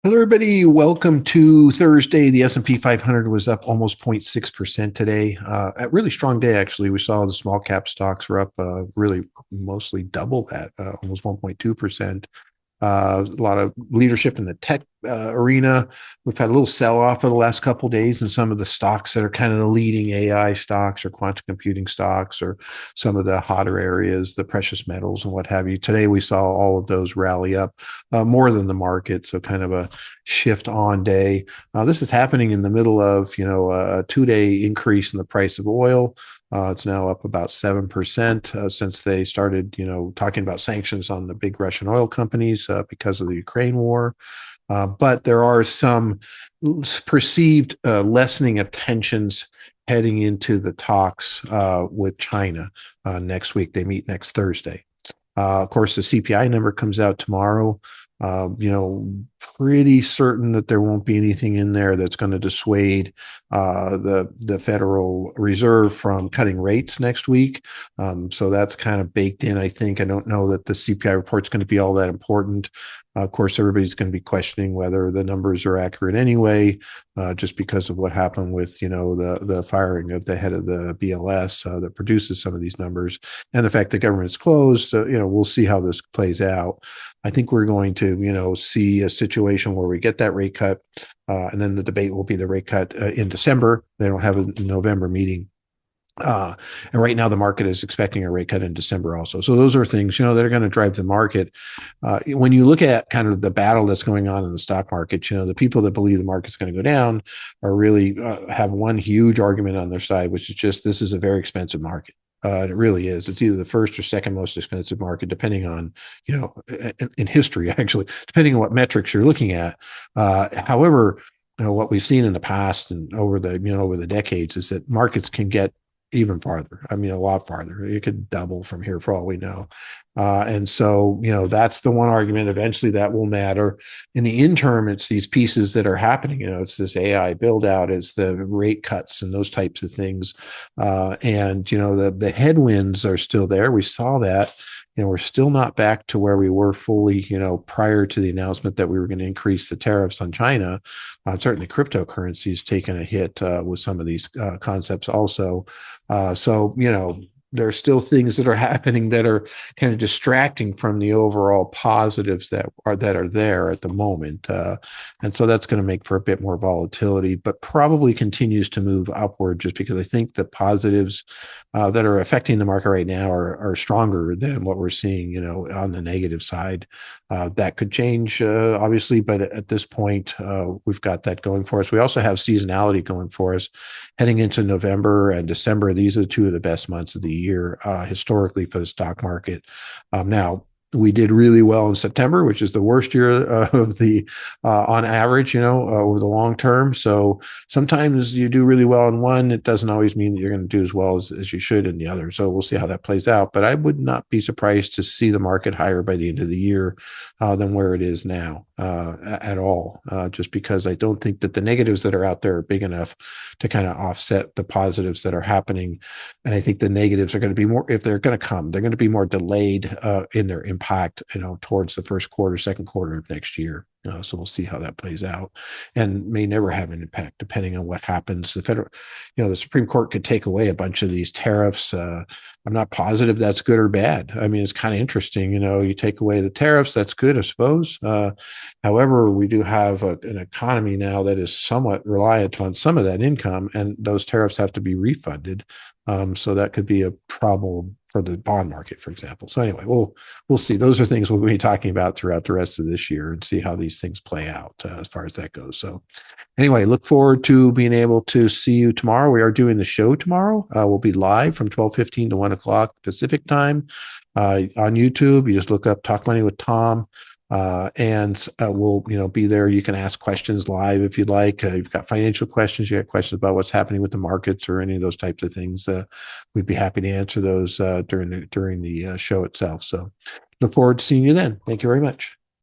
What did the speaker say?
Hello, everybody. Welcome to Thursday. The S&P 500 was up almost 0.6% today. A really strong day, actually. We saw the small cap stocks were up really mostly double that, almost 1.2%. A lot of leadership in the tech arena. We've had a little sell off for the last couple of days in some of the stocks that are kind of the leading AI stocks or quantum computing stocks or some of the hotter areas, the precious metals and what have you. Today we saw all of those rally up more than the market, so kind of a shift on day. This is happening in the middle of a 2 day increase in the price of oil. It's now up about 7% since they started, talking about sanctions on the big Russian oil companies because of the Ukraine war. But there are some perceived lessening of tensions heading into the talks with China next week. They meet next Thursday. Of course, the CPI number comes out tomorrow. Pretty certain that there won't be anything in there that's going to dissuade the Federal Reserve from cutting rates next week. So that's kind of baked in, I think. I don't know that the CPI report is going to be all that important. Of course, everybody's going to be questioning whether the numbers are accurate anyway, just because of what happened with, the firing of the head of the BLS that produces some of these numbers, and the fact that government's closed. We'll see how this plays out. I think we're going to, see a situation where we get that rate cut, and then the debate will be the rate cut in December. They don't have a November meeting. And right now the market is expecting a rate cut in December also. So those are things, that are going to drive the market. When you look at kind of the battle that's going on in the stock market, the people that believe the market's going to go down are really have one huge argument on their side, which is just, this is a very expensive market. It really is. It's either the first or second most expensive market, depending on, in history, actually, depending on what metrics you're looking at. However, what we've seen in the past and over the decades is that markets can get even farther. I mean, a lot farther. It could double from here for all we know. And so, that's the one argument. Eventually that will matter. In the interim, it's these pieces that are happening. It's this AI build out, it's the rate cuts and those types of things. And, the headwinds are still there. We saw that. We're still not back to where we were fully, prior to the announcement that we were going to increase the tariffs on China. Certainly cryptocurrency has taken a hit with some of these concepts also. So, there's still things that are happening that are kind of distracting from the overall positives that are there at the moment. And so that's going to make for a bit more volatility, but probably continues to move upward, just because I think the positives that are affecting the market right now are stronger than what we're seeing, on the negative side. That could change, obviously, but at this point, we've got that going for us. We also have seasonality going for us heading into November and December. These are two of the best months of the year historically for the stock market. Now, we did really well in September, which is the worst year of the on average, over the long term. So sometimes you do really well in one. It doesn't always mean that you're going to do as well as you should in the other. So we'll see how that plays out. But I would not be surprised to see the market higher by the end of the year than where it is now at all, just because I don't think that the negatives that are out there are big enough to kind of offset the positives that are happening. And I think the negatives are going to be more, if they're going to come, they're going to be more delayed in their impact, towards the first quarter, second quarter of next year. So we'll see how that plays out, and may never have an impact depending on what happens. The Supreme Court could take away a bunch of these tariffs. I'm not positive that's good or bad. I mean, it's kind of interesting. You take away the tariffs, that's good, I suppose. However, we do have an economy now that is somewhat reliant on some of that income, and those tariffs have to be refunded. So that could be a problem for the bond market, for example. So anyway, we'll see. Those are things we'll be talking about throughout the rest of this year and see how these things play out as far as that goes. So anyway, look forward to being able to see you tomorrow. We are doing the show tomorrow. We'll be live from 12:15 to 1 o'clock Pacific time on YouTube. You just look up Talk Money with Tom. And we'll, be there. You can ask questions live if you'd like. You've got financial questions, you got questions about what's happening with the markets or any of those types of things. We'd be happy to answer those during the show itself. So look forward to seeing you then. Thank you very much.